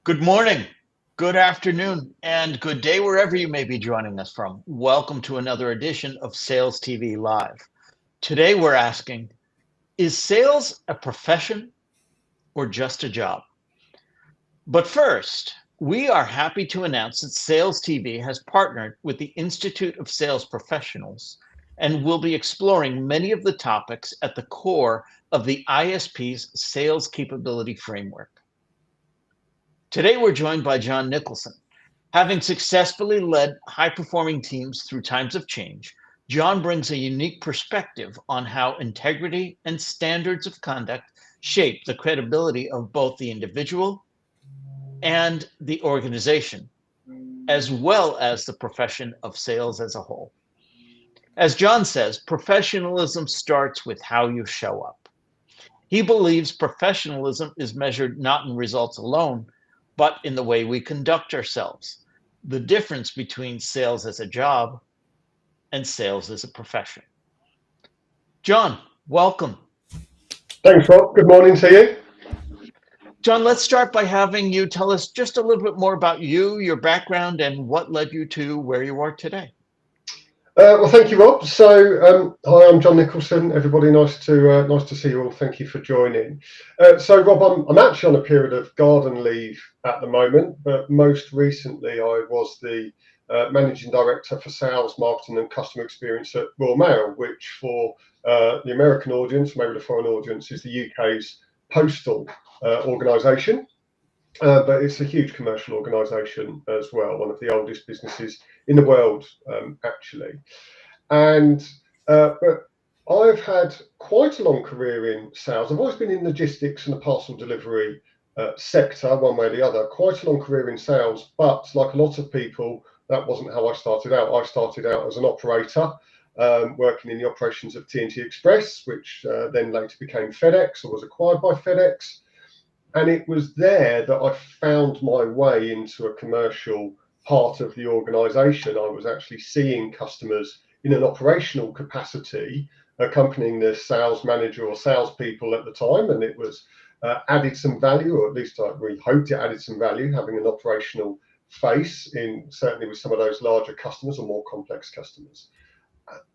Good morning, good afternoon, and good day wherever you may be joining us from. Welcome to another edition of Sales TV Live. Today we're asking, is sales a profession or just a job? But first, we are happy to announce that Sales TV has partnered with the Institute of Sales Professionals and will be exploring many of the topics at the core of the ISP's sales capability framework. Today, we're joined by Jon Nicholson. Having successfully led high-performing teams through times of change, Jon brings a unique perspective on how integrity and standards of conduct shape the credibility of both the individual and the organization, as well as the profession of sales as a whole. As Jon says, professionalism starts with how you show up. He believes professionalism is measured not in results alone, but in the way we conduct ourselves, the difference between sales as a job and sales as a profession. Jon, welcome. Thanks, Rob. Good morning to you. Jon, let's start by having you tell us just a little bit more about you, your background, and what led you to where you are today. Well, thank you, Rob. So, hi, I'm Jon Nicholson. Everybody, nice to see you all. Thank you for joining. So, Rob, I'm actually on a period of garden leave at the moment, but most recently I was the managing director for sales, marketing, and customer experience at Royal Mail, which for the American audience, maybe the foreign audience, is the UK's postal organisation. But it's a huge commercial organisation as well, one of the oldest businesses in the world, actually. And but I've had quite a long career in sales. I've always been in logistics and the parcel delivery sector, one way or the other. Quite a long career in sales, but like a lot of people, that wasn't how I started out. I started out as an operator, working in the operations of TNT Express, which then later became FedEx or was acquired by FedEx. And it was there that I found my way into a commercial part of the organisation. I was actually seeing customers in an operational capacity, accompanying the sales manager or salespeople at the time, and it was added some value, or at least we hoped it added some value, having an operational face in certainly with some of those larger customers or more complex customers.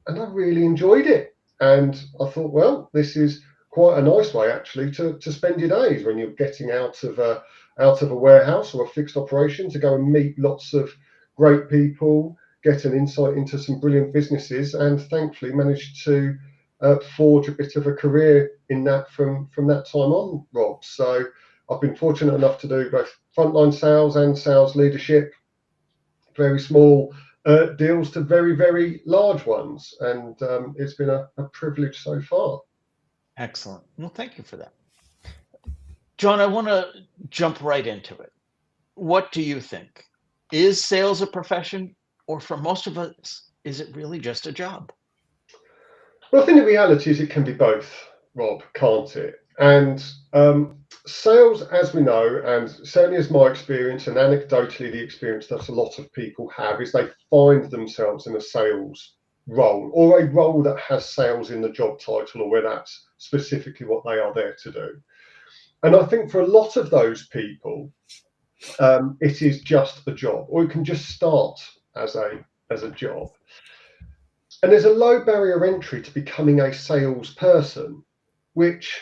And I really enjoyed it. And I thought, well, this is quite a nice way actually to spend your days when you're getting out of a warehouse or a fixed operation to go and meet lots of great people, get an insight into some brilliant businesses, and thankfully managed to forge a bit of a career in that from that time on, Rob. So I've been fortunate enough to do both frontline sales and sales leadership, very small deals to very, very large ones, and it's been a privilege so far. Excellent. Well, thank you for that. Jon, I want to jump right into it. What do you think? Is sales a profession, or for most of us, is it really just a job? Well, I think the reality is it can be both, Rob, can't it? And sales, as we know, and certainly as my experience and anecdotally the experience that a lot of people have, is they find themselves in a sales role or a role that has sales in the job title, or where that's specifically what they are there to do. And I think for a lot of those people, it is just a job, or it can just start as a job. And there's a low barrier entry to becoming a salesperson, which,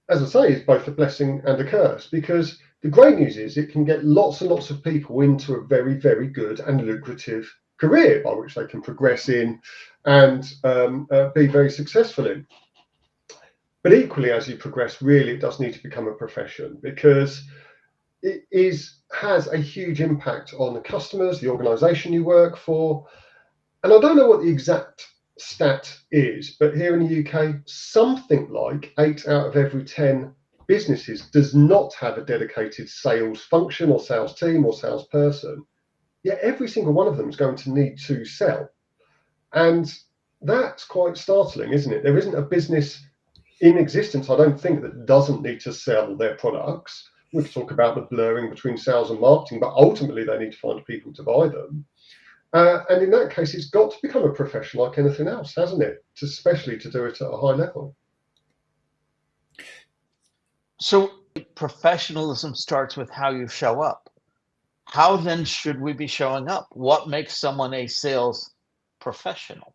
as I say, is both a blessing and a curse, because the great news is it can get lots and lots of people into a very, very good and lucrative career by which they can progress in and be very successful in. But equally, as you progress, really, it does need to become a profession, because it has a huge impact on the customers, the organisation you work for. And I don't know what the exact stat is, but here in the UK, something like 8 out of every 10 businesses does not have a dedicated sales function or sales team or salesperson. Yet every single one of them is going to need to sell. And that's quite startling, isn't it? There isn't a business in existence, I don't think, that doesn't need to sell their products. We can talk about the blurring between sales and marketing, but ultimately they need to find people to buy them. And in that case, it's got to become a profession like anything else, hasn't it? Especially to do it at a high level. So professionalism starts with how you show up. How then should we be showing up? What makes someone a sales professional?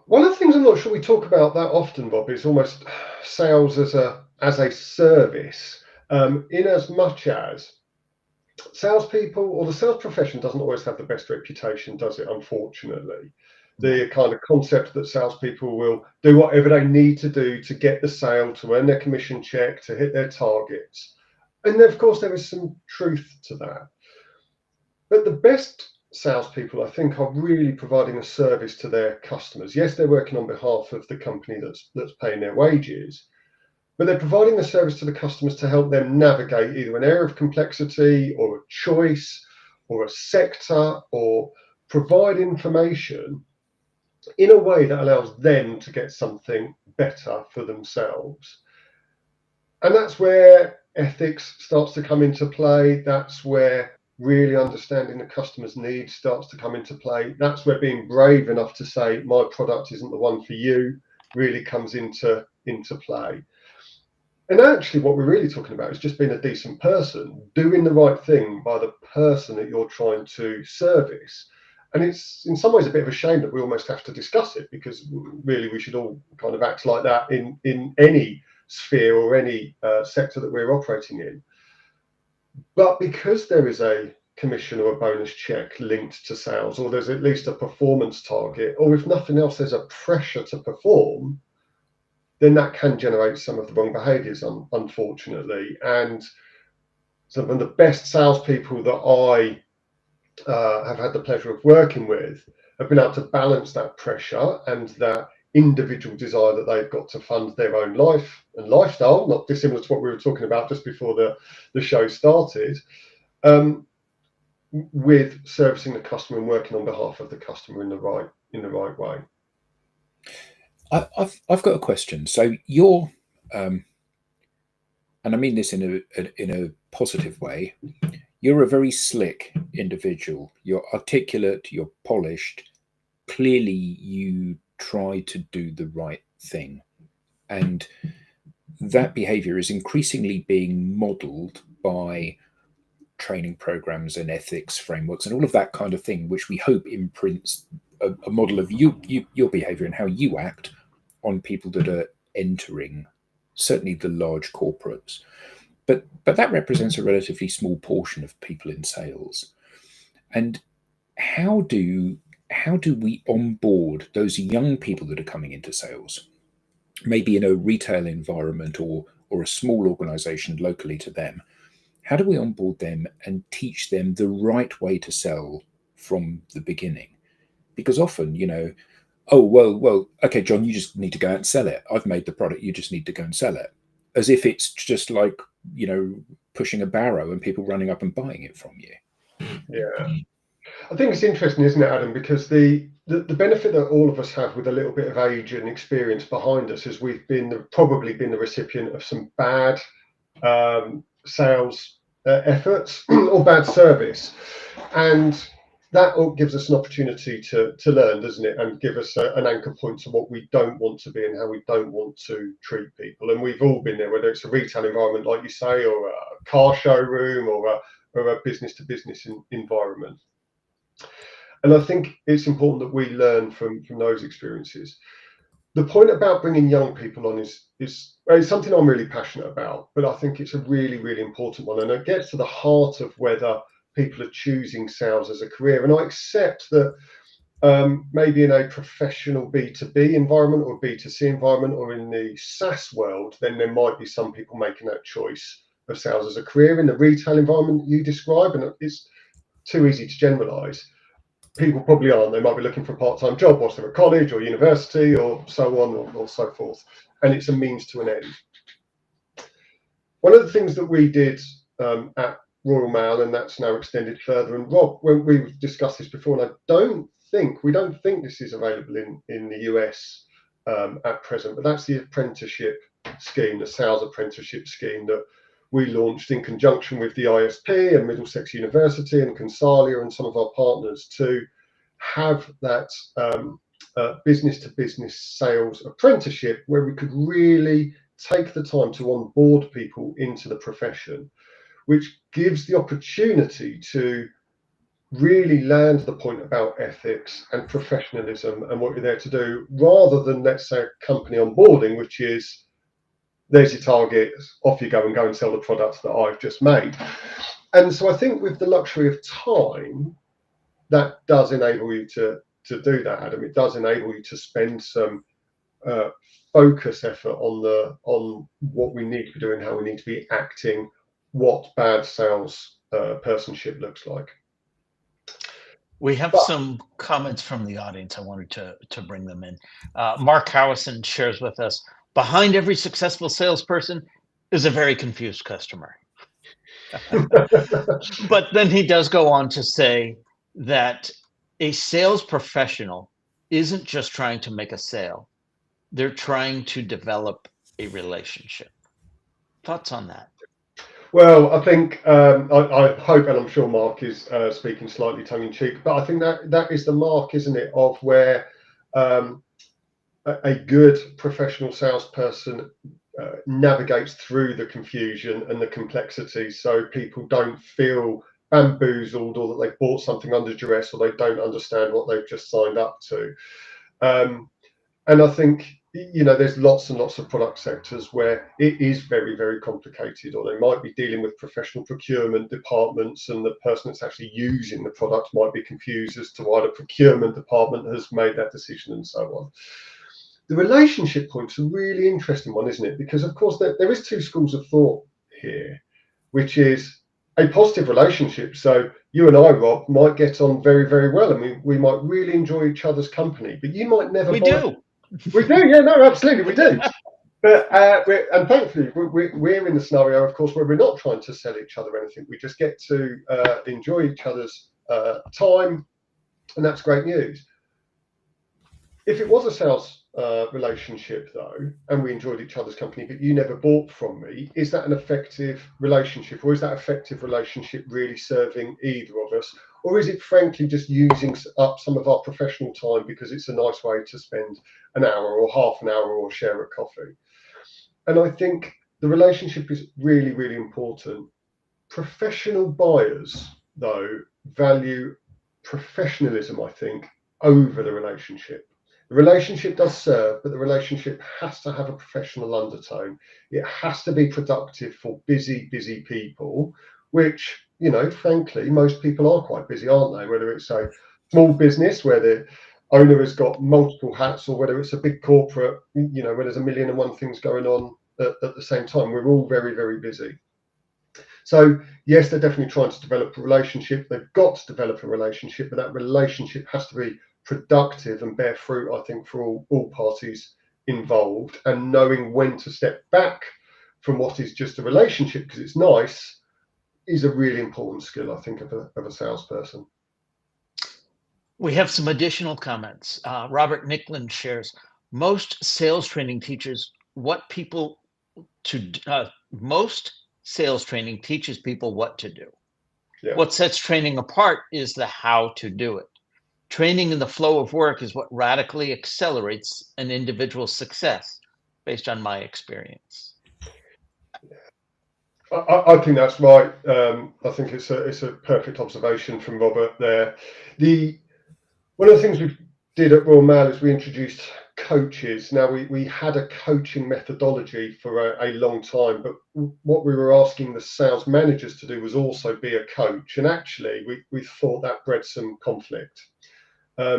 One of the things I'm not sure we talk about that often, Bob, is almost sales as a service, in as much as salespeople or the sales profession doesn't always have the best reputation, does it? Unfortunately, the kind of concept that salespeople will do whatever they need to do to get the sale, to earn their commission check, to hit their targets, and of course there is some truth to that. But the best salespeople, I think, are really providing a service to their customers. Yes, they're working on behalf of the company that's paying their wages, but they're providing a service to the customers to help them navigate either an area of complexity or a choice or a sector, or provide information in a way that allows them to get something better for themselves. And that's where ethics starts to come into play. That's where really understanding the customer's needs starts to come into play. That's where being brave enough to say, my product isn't the one for you, really comes into play. And actually, what we're really talking about is just being a decent person, doing the right thing by the person that you're trying to service. And it's in some ways a bit of a shame that we almost have to discuss it, because really we should all kind of act like that in any sphere or any sector that we're operating in. But because there is a commission or a bonus check linked to sales, or there's at least a performance target, or if nothing else, there's a pressure to perform, then that can generate some of the wrong behaviours, unfortunately. And some of the best salespeople that I have had the pleasure of working with have been able to balance that pressure and that individual desire that they've got to fund their own life and lifestyle, not dissimilar to what we were talking about just before the show started, with servicing the customer and working on behalf of the customer in the right way. I've got a question. So you're, and I mean this in a positive way. You're a very slick individual. You're articulate. You're polished. Clearly, you try to do the right thing, and that behaviour is increasingly being modelled by training programs and ethics frameworks and all of that kind of thing, which we hope imprints a model of your behaviour and how you act on people that are entering, certainly the large corporates. But that represents a relatively small portion of people in sales. And how do we onboard those young people that are coming into sales, maybe in a retail environment or a small organization locally to them? How do we onboard them and teach them the right way to sell from the beginning? Because often, oh, well, okay, John, you just need to go out and sell it. I've made the product, you just need to go and sell it. As if it's just like, pushing a barrow and people running up and buying it from you. Yeah. I think it's interesting, isn't it, Adam? Because the benefit that all of us have with a little bit of age and experience behind us is we've probably been the recipient of some bad sales efforts or bad service. And that all gives us an opportunity to learn, doesn't it? And give us an anchor point to what we don't want to be and how we don't want to treat people. And we've all been there, whether it's a retail environment, like you say, or a car showroom, or a business-to-business environment. And I think it's important that we learn from those experiences. The point about bringing young people on is something I'm really passionate about, but I think it's a really, really important one. And it gets to the heart of whether people are choosing sales as a career. And I accept that maybe in a professional B2B environment or B2C environment, or in the SaaS world, then there might be some people making that choice of sales as a career. In the retail environment you describe, and it's too easy to generalize, people probably aren't. They might be looking for a part-time job whilst they're at college or university or so on or so forth. And it's a means to an end. One of the things that we did at Royal Mail, and that's now extended further, and Rob, when we've discussed this before, and we don't think this is available in the US at present, but that's the apprenticeship scheme, the sales apprenticeship scheme that we launched in conjunction with the ISP and Middlesex University and Consalia and some of our partners to have that business-to-business sales apprenticeship, where we could really take the time to onboard people into the profession, which gives the opportunity to really land the point about ethics and professionalism and what you're there to do, rather than, let's say, company onboarding, which is, there's your target, off you go and sell the products that I've just made. And so I think with the luxury of time, that does enable you to do that, Adam. It does enable you to spend some focus effort on what we need to be doing, how we need to be acting, what bad sales personship looks like. We have some comments from the audience. I wanted to bring them in. Mark Howison shares with us, behind every successful salesperson is a very confused customer. But then he does go on to say that a sales professional isn't just trying to make a sale. They're trying to develop a relationship. Thoughts on that? Well, I think I hope, and I'm sure Mark is speaking slightly tongue-in-cheek, but I think that is the mark, isn't it, of where a good professional salesperson navigates through the confusion and the complexity, so people don't feel bamboozled, or that they've bought something under duress, or they don't understand what they've just signed up to. And I think, you know, there's lots and lots of product sectors where it is very, very complicated, or they might be dealing with professional procurement departments, and the person that's actually using the product might be confused as to why the procurement department has made that decision, and so on. The relationship point's a really interesting one, isn't it? Because of course there is two schools of thought here, which is a positive relationship. So you and I, Rob, might get on very, very well, and we might really enjoy each other's company, but you might never. We do, yeah, no, absolutely, we do. But and thankfully we're in the scenario, of course, where we're not trying to sell each other anything. We just get to enjoy each other's time, and that's great news. If it was a sales relationship, though, and we enjoyed each other's company, but you never bought from me, is that an effective relationship, or is that effective relationship really serving either of us? Or is it frankly just using up some of our professional time because it's a nice way to spend an hour or half an hour or share a coffee? And I think the relationship is really, really important. Professional buyers, though, value professionalism, I think, over the relationship. The relationship does serve, but the relationship has to have a professional undertone. It has to be productive for busy, busy people, which, you know, frankly, most people are quite busy, aren't they? Whether it's a small business where the owner has got multiple hats, or whether it's a big corporate, you know, where there's a million and one things going on at the same time. We're all very, very busy. So yes, they're definitely trying to develop a relationship. They've got to develop a relationship, but that relationship has to be productive and bear fruit, I think, for all parties involved. And knowing when to step back from what is just a relationship because it's nice is a really important skill, I think, of a salesperson. We have some additional comments. Robert Nicklin shares, most sales training teaches most sales training teaches people what to do. Yeah. What sets training apart is the how to do it. Training in the flow of work is what radically accelerates an individual's success, based on my experience. I think that's right. I think it's a perfect observation from Robert there. One of the things we did at Royal Mail is we introduced coaches. Now we had a coaching methodology for a long time, but what we were asking the sales managers to do was also be a coach. And actually, we thought that bred some conflict.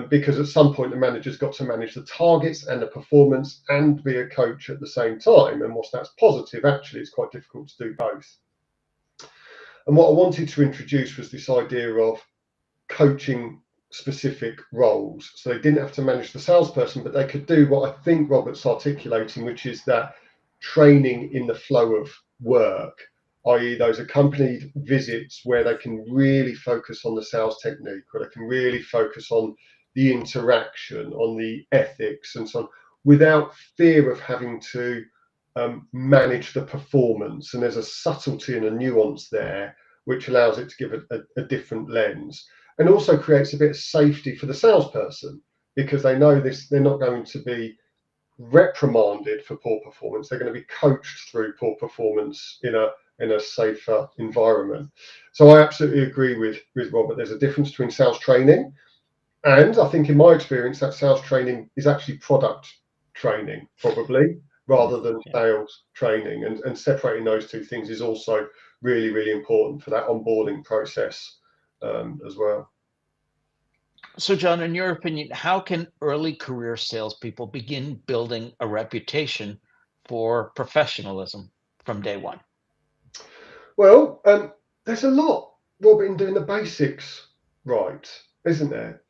Because at some point the manager's got to manage the targets and the performance and be a coach at the same time. And whilst that's positive, actually it's quite difficult to do both. And what I wanted to introduce was this idea of coaching specific roles. So they didn't have to manage the salesperson, but they could do what I think Robert's articulating, which is that training in the flow of work, i.e. those accompanied visits where they can really focus on the sales technique, where they can really focus on the interaction, on the ethics and so on, without fear of having to manage the performance. And there's a subtlety and a nuance there, which allows it to give a different lens, and also creates a bit of safety for the salesperson, because they know they're not going to be reprimanded for poor performance. They're going to be coached through poor performance in a safer environment. So I absolutely agree with Robert. There's a difference between sales training, and I think in my experience that sales training is actually product training, probably, rather than sales training. And separating those two things is also really, really important for that onboarding process as well. So, John, in your opinion, how can early career salespeople begin building a reputation for professionalism from day one? Well, there's a lot, Robert, in doing the basics right, isn't there?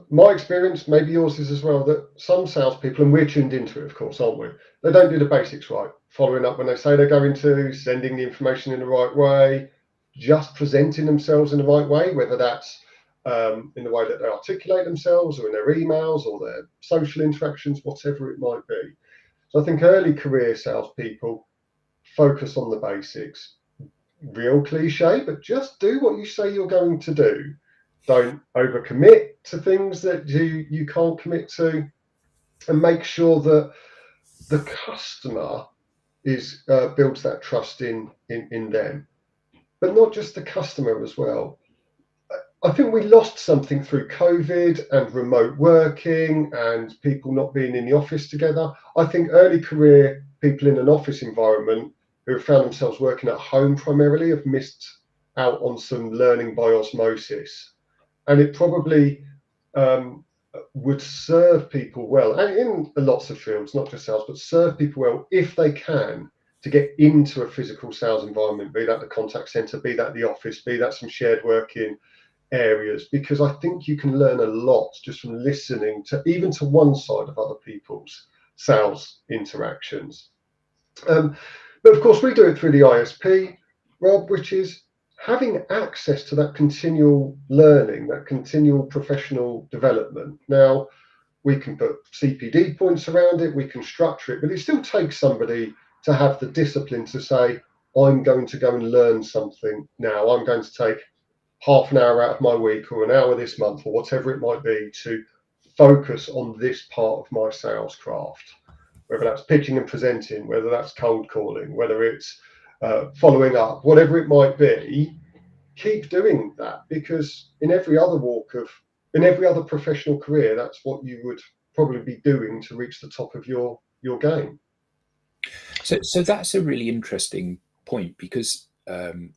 My experience, maybe yours is as well, that some salespeople, and we're tuned into it, of course, aren't we? They don't do the basics right. Following up when they say they're going to, sending the information in the right way, just presenting themselves in the right way, whether that's in the way that they articulate themselves or in their emails or their social interactions, whatever it might be. So I think early career salespeople focus on the basics. Real cliche, but just do what you say you're going to do. Don't overcommit to things that you can't commit to, and make sure that the customer is builds that trust in them, but not just the customer as well. I think we lost something through COVID and remote working and people not being in the office together. I think early career people in an office environment who have found themselves working at home primarily have missed out on some learning by osmosis. And it probably would serve people well, and in lots of fields, not just sales, but serve people well if they can to get into a physical sales environment, be that the contact center, be that the office, be that some shared working areas, because I think you can learn a lot just from listening to even to one side of other people's sales interactions. But of course, we do it through the ISP, Rob, which is having access to that continual learning, that continual professional development. Now, we can put CPD points around it, we can structure it, but it still takes somebody to have the discipline to say, I'm going to go and learn something now. I'm going to take half an hour out of my week or an hour this month or whatever it might be to focus on this part of my sales craft, whether that's pitching and presenting, whether that's cold calling, whether it's following up, whatever it might be. Keep doing that, because in every other professional career, that's what you would probably be doing to reach the top of your game. So that's a really interesting point, because the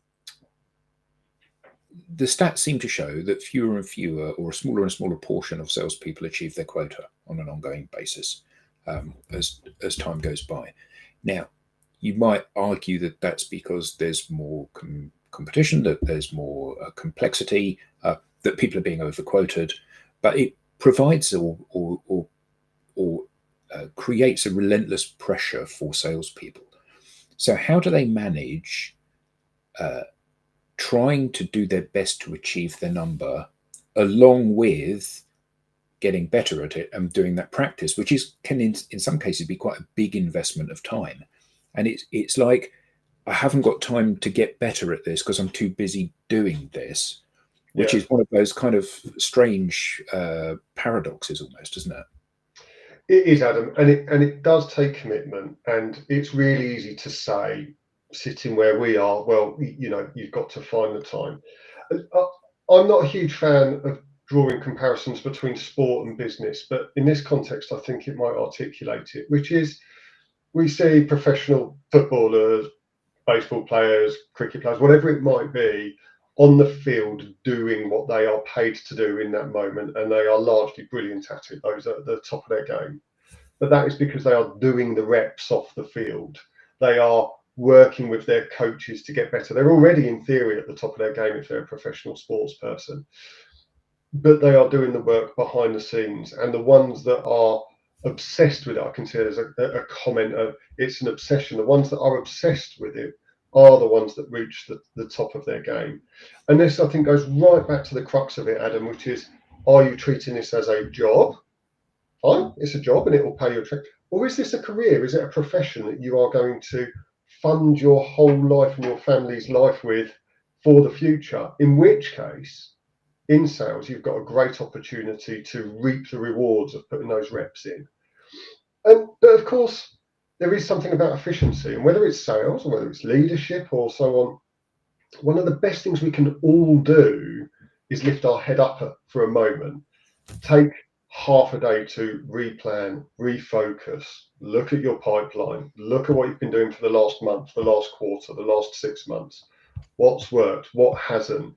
stats seem to show that fewer and fewer, or a smaller and smaller portion of salespeople achieve their quota on an ongoing basis as time goes by. Now, you might argue that that's because there's more competition, that there's more complexity, that people are being overquoted, but it provides or creates a relentless pressure for salespeople. So how do they manage trying to do their best to achieve their number, along with getting better at it and doing that practice, which can in some cases be quite a big investment of time? And it's like, I haven't got time to get better at this because I'm too busy doing this, which is one of those kind of strange paradoxes almost, isn't it? It is, Adam, and it does take commitment, and it's really easy to say, sitting where we are, well, you've got to find the time. I'm not a huge fan of drawing comparisons between sport and business, but in this context, I think it might articulate it, which is, we see professional footballers, baseball players, cricket players, whatever it might be, on the field doing what they are paid to do in that moment, and they are largely brilliant at it. Those are at the top of their game. But that is because they are doing the reps off the field. They are working with their coaches to get better. They're already, in theory, at the top of their game if they're a professional sports person. But they are doing the work behind the scenes. And the ones that are obsessed with it, I can see there's a comment of it's an obsession. The ones that are obsessed with it are the ones that reach the top of their game. And this, I think, goes right back to the crux of it, Adam, which is, are you treating this as a job? Fine, it's a job and it will pay your check. Or is this a career? Is it a profession that you are going to fund your whole life and your family's life with for the future? In which case, in sales, you've got a great opportunity to reap the rewards of putting those reps in. But of course, there is something about efficiency, and whether it's sales or whether it's leadership or so on, one of the best things we can all do is lift our head up for a moment, take half a day to replan, refocus, look at your pipeline, look at what you've been doing for the last month, the last quarter, the last 6 months, what's worked, what hasn't.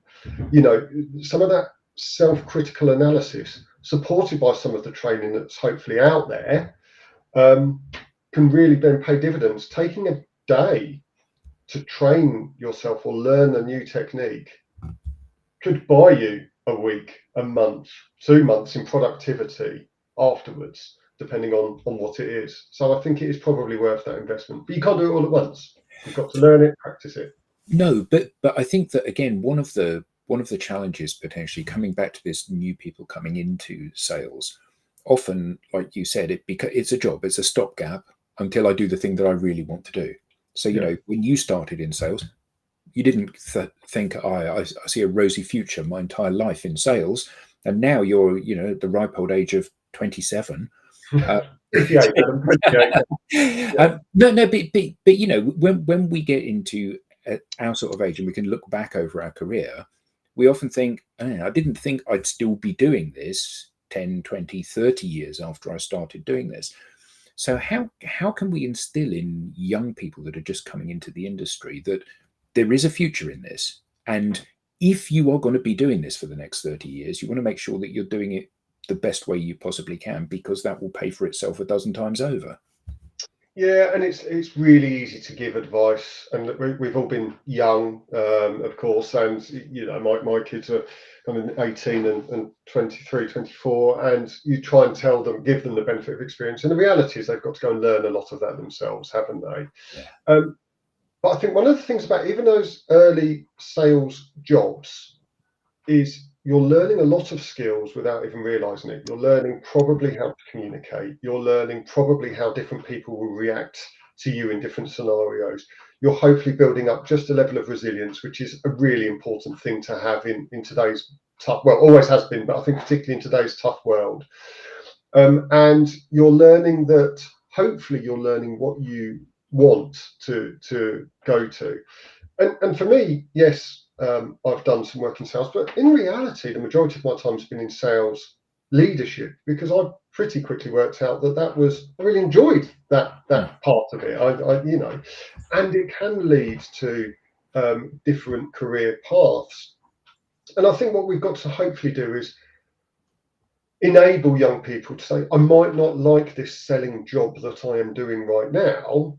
Some of that self-critical analysis, supported by some of the training that's hopefully out there, can really then pay dividends. Taking a day to train yourself or learn a new technique could buy you a week, a month, 2 months in productivity afterwards, depending on what it is. So I think it is probably worth that investment. But you can't do it all at once. You've got to learn it, practice it. No, but I think that, again, one of the challenges potentially coming back to this new people coming into sales, often, like you said, it's a job, it's a stopgap until I do the thing that I really want to do. So, when you started in sales, you didn't think, I see a rosy future my entire life in sales. And now you're, at the ripe old age of 27. 58, Adam, 58. No, but when we get into our sort of age and we can look back over our career, we often think, I didn't think I'd still be doing this 10, 20, 30 years after I started doing this. So how can we instill in young people that are just coming into the industry that there is a future in this? And if you are going to be doing this for the next 30 years, you want to make sure that you're doing it the best way you possibly can, because that will pay for itself a dozen times over. Yeah, and it's really easy to give advice, and we've all been young, of course, and my kids are kind of 18 and 23, 24, and you try and give them the benefit of experience, and the reality is they've got to go and learn a lot of that themselves, haven't they? Yeah. But I think one of the things about even those early sales jobs is you're learning a lot of skills without even realizing it. You're learning probably how to communicate. You're learning probably how different people will react to you in different scenarios. You're hopefully building up just a level of resilience, which is a really important thing to have in today's tough, well, always has been, but I think particularly in today's tough world. And you're learning that, hopefully you're learning what you want to go to. And for me, yes, I've done some work in sales, but in reality, the majority of my time has been in sales leadership, because I pretty quickly worked out that I really enjoyed that part of it. And it can lead to different career paths. And I think what we've got to hopefully do is enable young people to say, I might not like this selling job that I am doing right now,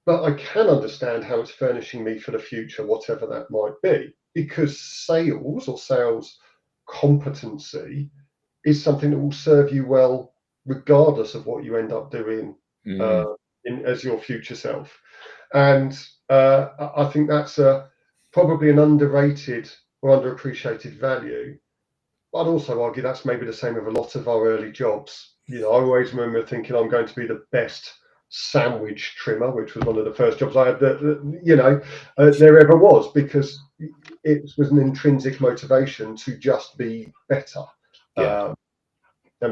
but I can understand how it's furnishing me for the future, whatever that might be, because sales or sales competency is something that will serve you well, regardless of what you end up doing as your future self. And I think that's probably an underrated or underappreciated value. I'd also argue that's maybe the same with a lot of our early jobs. I always remember thinking I'm going to be the best sandwich trimmer, which was one of the first jobs I had there ever was, because it was an intrinsic motivation to just be better. And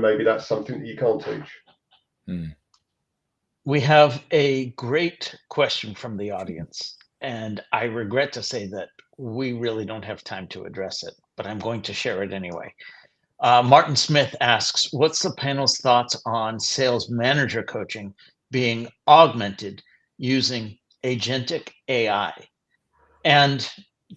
maybe that's something that you can't teach. We have a great question from the audience, and I regret to say that we really don't have time to address it, but I'm going to share it anyway. Martin Smith asks, what's the panel's thoughts on sales manager coaching being augmented using agentic AI? And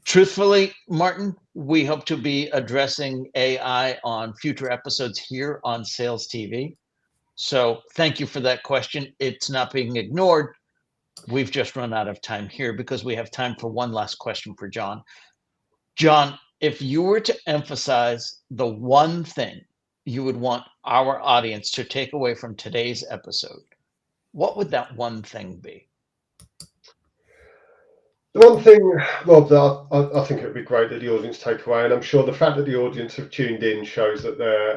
truthfully, Martin, we hope to be addressing AI on future episodes here on Sales TV. So thank you for that question. It's not being ignored. We've just run out of time here because we have time for one last question for Jon. Jon, if you were to emphasize the one thing you would want our audience to take away from today's episode, what would that one thing be? The one thing, Rob, that I think it would be great that the audience take away, and I'm sure the fact that the audience have tuned in shows that they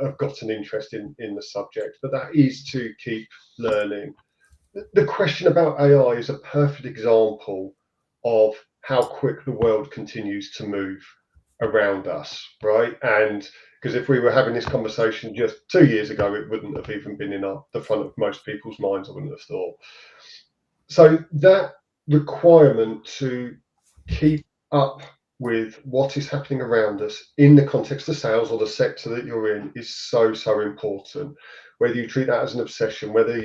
have got an interest in the subject, but that is to keep learning. The question about AI is a perfect example of how quick the world continues to move around us, right? And Because if we were having this conversation just 2 years ago, it wouldn't have even been in the front of most people's minds, I wouldn't have thought. So that requirement to keep up with what is happening around us in the context of sales or the sector that you're in is so, so important. Whether you treat that as an obsession, whether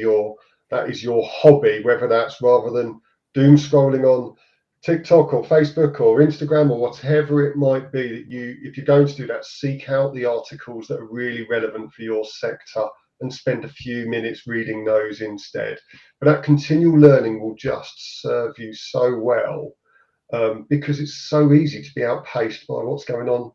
that is your hobby, whether that's rather than doom scrolling on TikTok or Facebook or Instagram or whatever it might be, that if you're going to do that, seek out the articles that are really relevant for your sector and spend a few minutes reading those instead. But that continual learning will just serve you so well, because it's so easy to be outpaced by what's going on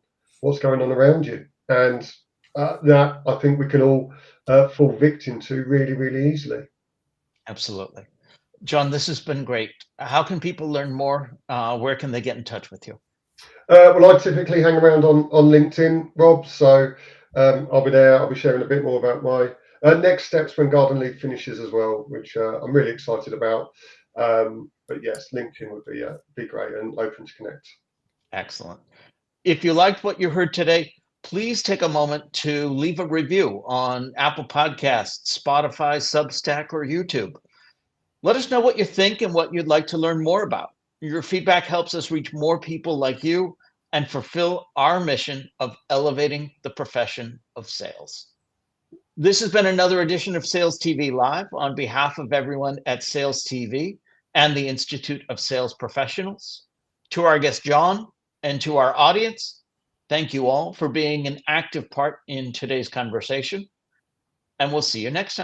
around you, and that I think we can all fall victim to really, really easily. Absolutely. Jon, this has been great. How can people learn more? Where can they get in touch with you? Well, I typically hang around on LinkedIn, Rob, so I'll be there. I'll be sharing a bit more about my next steps when Garden Leave finishes as well, which I'm really excited about. But yes, LinkedIn would be great and open to connect. Excellent. If you liked what you heard today, please take a moment to leave a review on Apple Podcasts, Spotify, Substack, or YouTube. Let us know what you think and what you'd like to learn more about. Your feedback helps us reach more people like you and fulfill our mission of elevating the profession of sales. This has been another edition of Sales TV Live. On behalf of everyone at Sales TV and the Institute of Sales Professionals, to our guest Jon and to our audience, thank you all for being an active part in today's conversation, and we'll see you next time.